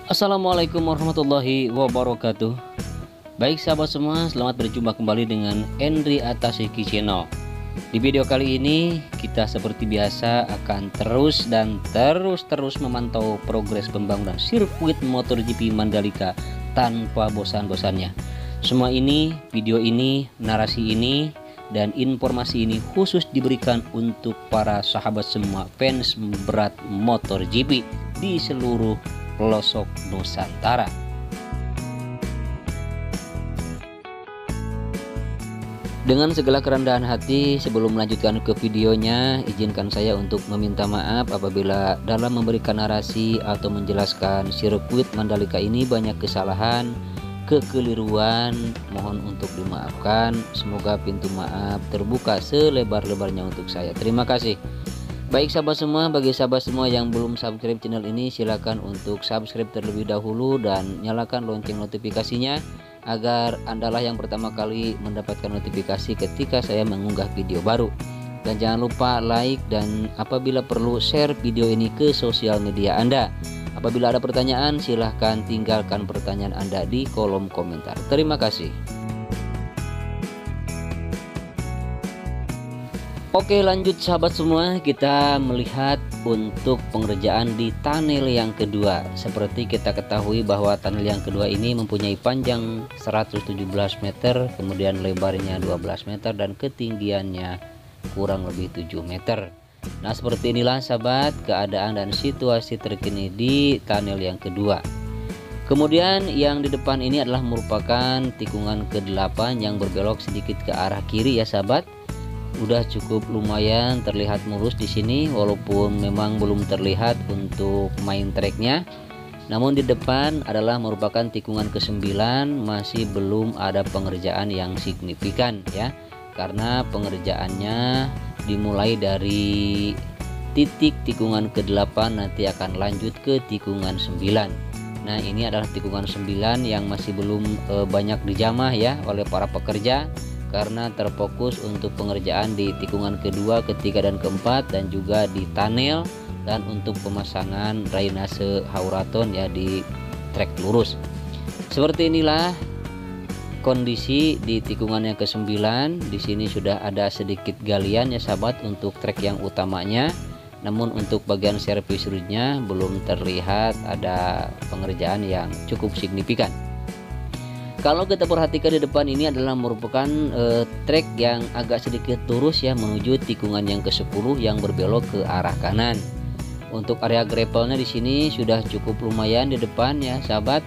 Assalamualaikum warahmatullahi wabarakatuh. Baik sahabat semua, selamat berjumpa kembali dengan Endri Atasiki Channel. Di video kali ini kita seperti biasa akan terus memantau progres pembangunan sirkuit MotoGP Mandalika tanpa bosan-bosannya. Semua ini, video ini, narasi ini, dan informasi ini khusus diberikan untuk para sahabat semua fans berat MotoGP di seluruh pelosok Nusantara. Dengan segala kerendahan hati, sebelum melanjutkan ke videonya, izinkan saya untuk meminta maaf apabila dalam memberikan narasi atau menjelaskan sirkuit Mandalika ini banyak kesalahan, kekeliruan, mohon untuk dimaafkan. Semoga pintu maaf terbuka selebar-lebarnya untuk saya. Terima kasih. Baik sahabat semua, bagi sahabat semua yang belum subscribe channel ini, silakan untuk subscribe terlebih dahulu dan nyalakan lonceng notifikasinya agar Andalah yang pertama kali mendapatkan notifikasi ketika saya mengunggah video baru. Dan jangan lupa like dan apabila perlu share video ini ke sosial media Anda. Apabila ada pertanyaan, silahkan tinggalkan pertanyaan Anda di kolom komentar. Terima kasih. Oke, lanjut sahabat semua, kita melihat untuk pengerjaan di tunnel yang kedua. Seperti kita ketahui bahwa tunnel yang kedua ini mempunyai panjang 117 meter, kemudian lebarnya 12 meter dan ketinggiannya kurang lebih 7 meter. Nah, seperti inilah sahabat keadaan dan situasi terkini di tunnel yang kedua. Kemudian yang di depan ini adalah merupakan tikungan ke-8 yang berbelok sedikit ke arah kiri ya sahabat. Udah cukup lumayan terlihat mulus di sini, walaupun memang belum terlihat untuk main tracknya. Namun di depan adalah merupakan tikungan ke-9, masih belum ada pengerjaan yang signifikan ya, karena pengerjaannya dimulai dari titik tikungan ke-8 nanti akan lanjut ke tikungan 9. Nah, ini adalah tikungan 9 yang masih belum banyak dijamah ya oleh para pekerja, karena terfokus untuk pengerjaan di tikungan kedua, ketiga, dan keempat, dan juga di tunnel dan untuk pemasangan drainase hauraton ya di trek lurus. Seperti inilah kondisi di tikungan yang ke-9. Di sini sudah ada sedikit galian ya sahabat untuk trek yang utamanya. Namun untuk bagian servis rootnya belum terlihat ada pengerjaan yang cukup signifikan. Kalau kita perhatikan di depan ini adalah merupakan trek yang agak sedikit lurus ya menuju tikungan yang ke-10 yang berbelok ke arah kanan. Untuk area gravelnya di sini sudah cukup lumayan di depan ya sahabat.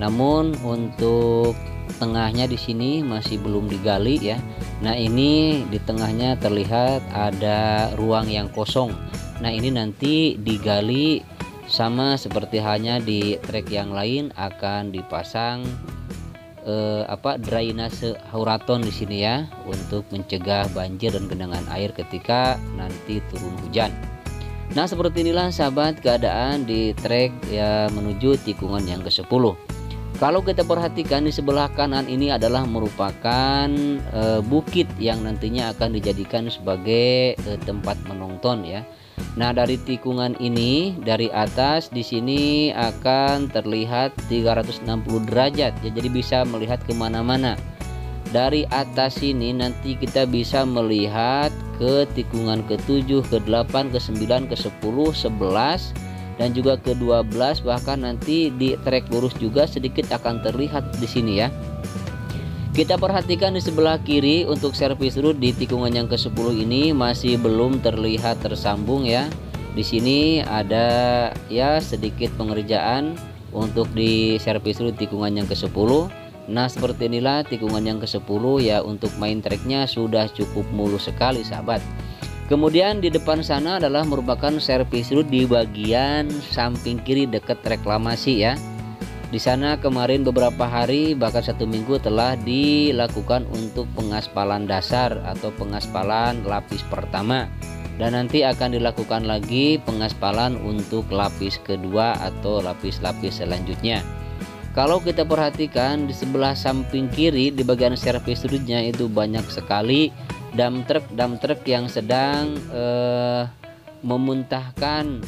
Namun untuk tengahnya di sini masih belum digali ya. Nah, ini di tengahnya terlihat ada ruang yang kosong. Nah, ini nanti digali sama seperti halnya di trek yang lain, akan dipasang drainase hauraton di sini ya untuk mencegah banjir dan genangan air ketika nanti turun hujan. Nah, seperti inilah sahabat keadaan di trek ya menuju tikungan yang ke-10. Kalau kita perhatikan di sebelah kanan ini adalah merupakan bukit yang nantinya akan dijadikan sebagai tempat menonton ya. Nah, dari tikungan ini dari atas di sini akan terlihat 360 derajat ya, jadi bisa melihat kemana-mana. Dari atas sini nanti kita bisa melihat ke tikungan ke-7, ke-8, ke-9, ke-10, 11 dan juga ke-12, bahkan nanti di trek lurus juga sedikit akan terlihat di sini ya. Kita perhatikan di sebelah kiri untuk servis root di tikungan yang ke-10 ini masih belum terlihat tersambung ya. Di sini ada ya sedikit pengerjaan untuk di servis root tikungan yang ke-10. Nah, seperti inilah tikungan yang ke-10 ya, untuk main tracknya sudah cukup mulus sekali sahabat. Kemudian di depan sana adalah merupakan servis root di bagian samping kiri dekat reklamasi ya. Di sana kemarin beberapa hari bahkan 1 minggu telah dilakukan untuk pengaspalan dasar atau pengaspalan lapis pertama, dan nanti akan dilakukan lagi pengaspalan untuk lapis kedua atau lapis-lapis selanjutnya. Kalau kita perhatikan di sebelah samping kiri di bagian servis rootnya itu banyak sekali dump truck yang sedang memuntahkan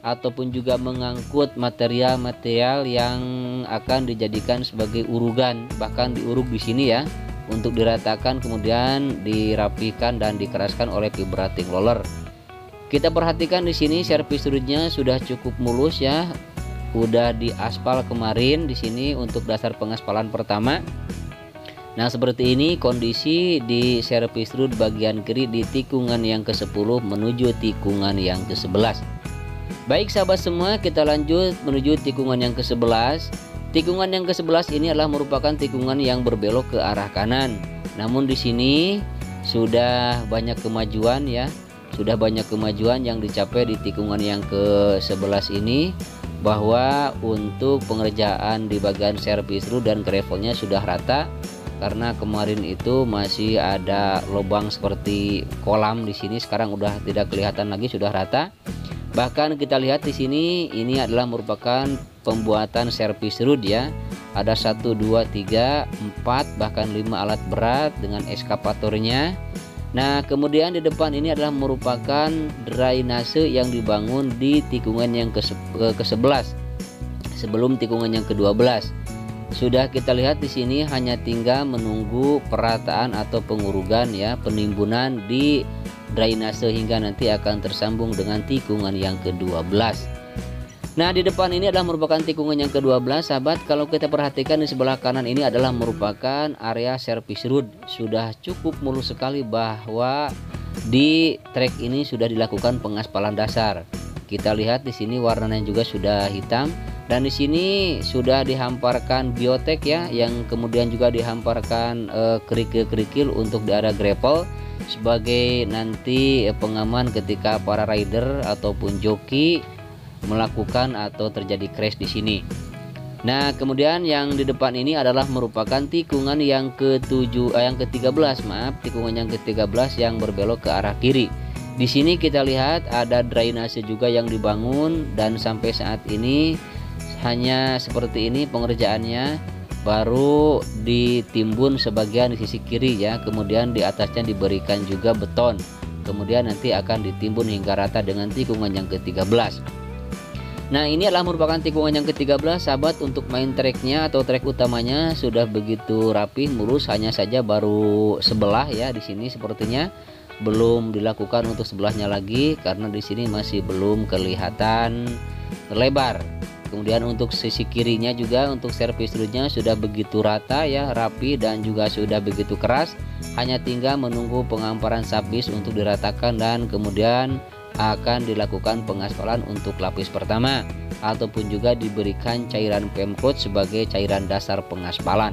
ataupun juga mengangkut material-material yang akan dijadikan sebagai urugan, bahkan diuruk di sini ya, untuk diratakan kemudian dirapikan dan dikeraskan oleh vibrating roller. Kita perhatikan di sini servis rootnya sudah cukup mulus ya, udah diaspal kemarin di sini untuk dasar pengaspalan pertama. Nah, seperti ini kondisi di servis root bagian kiri di tikungan yang ke-10 menuju tikungan yang ke-11. Baik sahabat semua, kita lanjut menuju tikungan yang ke-11. Tikungan yang ke-11 ini adalah merupakan tikungan yang berbelok ke arah kanan. Namun di sini sudah banyak kemajuan ya. Sudah banyak kemajuan yang dicapai di tikungan yang ke-11 ini, bahwa untuk pengerjaan di bagian servis root dan gravelnya sudah rata. Karena kemarin itu masih ada lubang seperti kolam di sini, sekarang udah tidak kelihatan lagi, sudah rata. Bahkan kita lihat di sini ini adalah merupakan pembuatan servis root ya. Ada 1, 2, 3, 4 bahkan 5 alat berat dengan eskavatornya. Nah, kemudian di depan ini adalah merupakan drainase yang dibangun di tikungan yang ke-11 sebelum tikungan yang ke-12. Sudah kita lihat di sini hanya tinggal menunggu perataan atau pengurugan ya, penimbunan di drainase hingga nanti akan tersambung dengan tikungan yang ke-12. Nah, di depan ini adalah merupakan tikungan yang ke-12 sahabat. Kalau kita perhatikan di sebelah kanan ini adalah merupakan area servis root. Sudah cukup mulus sekali bahwa di trek ini sudah dilakukan pengaspalan dasar. Kita lihat di sini warnanya juga sudah hitam. Dan di sini sudah dihamparkan biotek ya, yang kemudian juga dihamparkan kerikil-kerikil untuk di area gravel sebagai nanti pengaman ketika para rider ataupun joki melakukan atau terjadi crash di sini. Nah, kemudian yang di depan ini adalah merupakan tikungan yang ke-13, tikungan yang ke-13 yang berbelok ke arah kiri. Di sini kita lihat ada drainase juga yang dibangun, dan sampai saat ini hanya seperti ini pengerjaannya, baru ditimbun sebagian di sisi kiri ya, kemudian di atasnya diberikan juga beton, kemudian nanti akan ditimbun hingga rata dengan tikungan yang ke-13. Nah, ini adalah merupakan tikungan yang ke-13 sahabat. Untuk main treknya atau trek utamanya sudah begitu rapi mulus, hanya saja baru sebelah ya di sini sepertinya belum dilakukan untuk sebelahnya lagi karena di sini masih belum kelihatan lebar. Kemudian untuk sisi kirinya juga untuk servis rootnya sudah begitu rata ya, rapi dan juga sudah begitu keras. Hanya tinggal menunggu pengamparan sapis untuk diratakan dan kemudian akan dilakukan pengaspalan untuk lapis pertama, ataupun juga diberikan cairan pemcoat sebagai cairan dasar pengaspalan.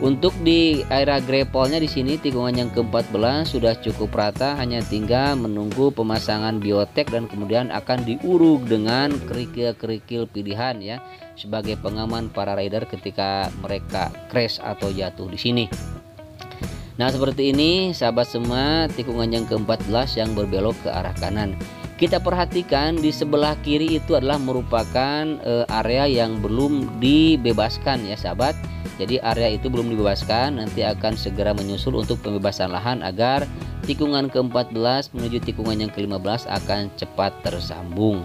Untuk di area gravelnya di sini tikungan yang ke-14 sudah cukup rata, hanya tinggal menunggu pemasangan biotek dan kemudian akan diuruk dengan kerikil-kerikil pilihan ya, sebagai pengaman para rider ketika mereka crash atau jatuh di sini. Nah, seperti ini sahabat semua tikungan yang ke-14 yang berbelok ke arah kanan. Kita perhatikan di sebelah kiri itu adalah merupakan area yang belum dibebaskan ya sahabat. Jadi area itu belum dibebaskan, nanti akan segera menyusul untuk pembebasan lahan agar tikungan ke-14 menuju tikungan yang ke-15 akan cepat tersambung.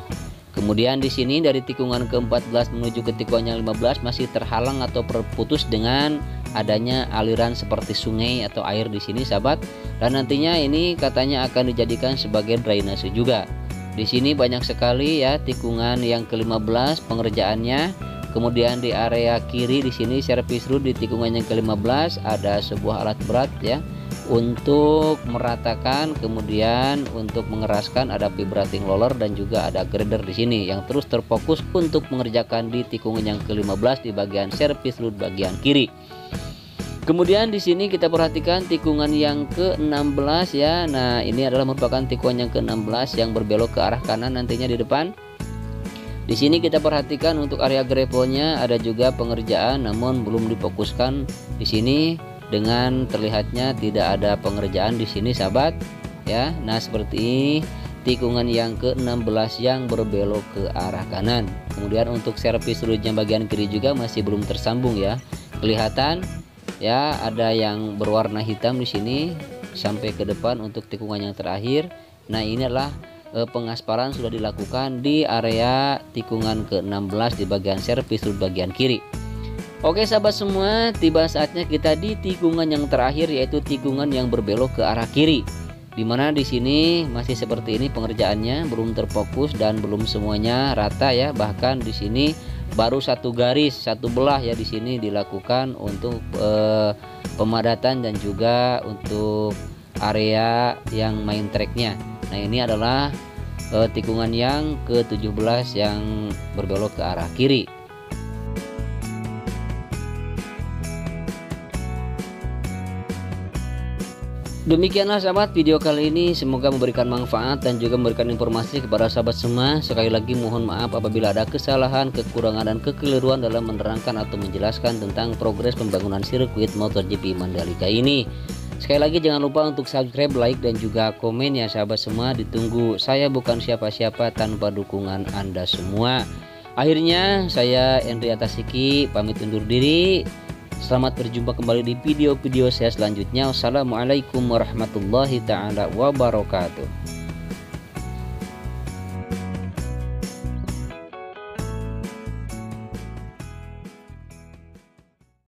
Kemudian di sini dari tikungan ke-14 menuju ke tikungan yang 15 masih terhalang atau terputus dengan adanya aliran seperti sungai atau air di sini sahabat, dan nantinya ini katanya akan dijadikan sebagai drainase juga. Di sini banyak sekali ya tikungan yang ke-15 pengerjaannya. Kemudian di area kiri di sini servis root di tikungan yang ke-15 ada sebuah alat berat ya untuk meratakan, kemudian untuk mengeraskan ada vibrating roller dan juga ada grader di sini yang terus terfokus untuk mengerjakan di tikungan yang ke-15 di bagian servis root bagian kiri. Kemudian di sini kita perhatikan tikungan yang ke-16 ya. Nah, ini adalah merupakan tikungan yang ke-16 yang berbelok ke arah kanan nantinya di depan. Di sini kita perhatikan untuk area gravelnya ada juga pengerjaan, namun belum difokuskan di sini dengan terlihatnya tidak ada pengerjaan di sini sahabat ya. Nah, seperti ini tikungan yang ke-16 yang berbelok ke arah kanan. Kemudian untuk servis rootnya bagian kiri juga masih belum tersambung ya. Kelihatan ya ada yang berwarna hitam di sini sampai ke depan untuk tikungan yang terakhir. Nah, ini adalah pengaspalan sudah dilakukan di area tikungan ke-16 di bagian servis sudut bagian kiri. Oke sahabat semua, tiba saatnya kita di tikungan yang terakhir, yaitu tikungan yang berbelok ke arah kiri. Dimana di sini masih seperti ini pengerjaannya, belum terfokus dan belum semuanya rata ya. Bahkan di sini baru satu garis, satu belah ya di sini dilakukan untuk pemadatan dan juga untuk area yang main tracknya. Nah ini adalah tikungan yang ke-17 yang berbelok ke arah kiri. Demikianlah sahabat video kali ini, semoga memberikan manfaat dan juga memberikan informasi kepada sahabat semua. Sekali lagi mohon maaf apabila ada kesalahan, kekurangan dan kekeliruan dalam menerangkan atau menjelaskan tentang progres pembangunan sirkuit MotoGP Mandalika ini. Sekali lagi jangan lupa untuk subscribe, like dan juga komen ya sahabat semua. Ditunggu, saya bukan siapa-siapa tanpa dukungan Anda semua. Akhirnya saya Endri Atasiki pamit undur diri. Selamat berjumpa kembali di video-video saya selanjutnya. Wassalamualaikum warahmatullahi taala wabarakatuh.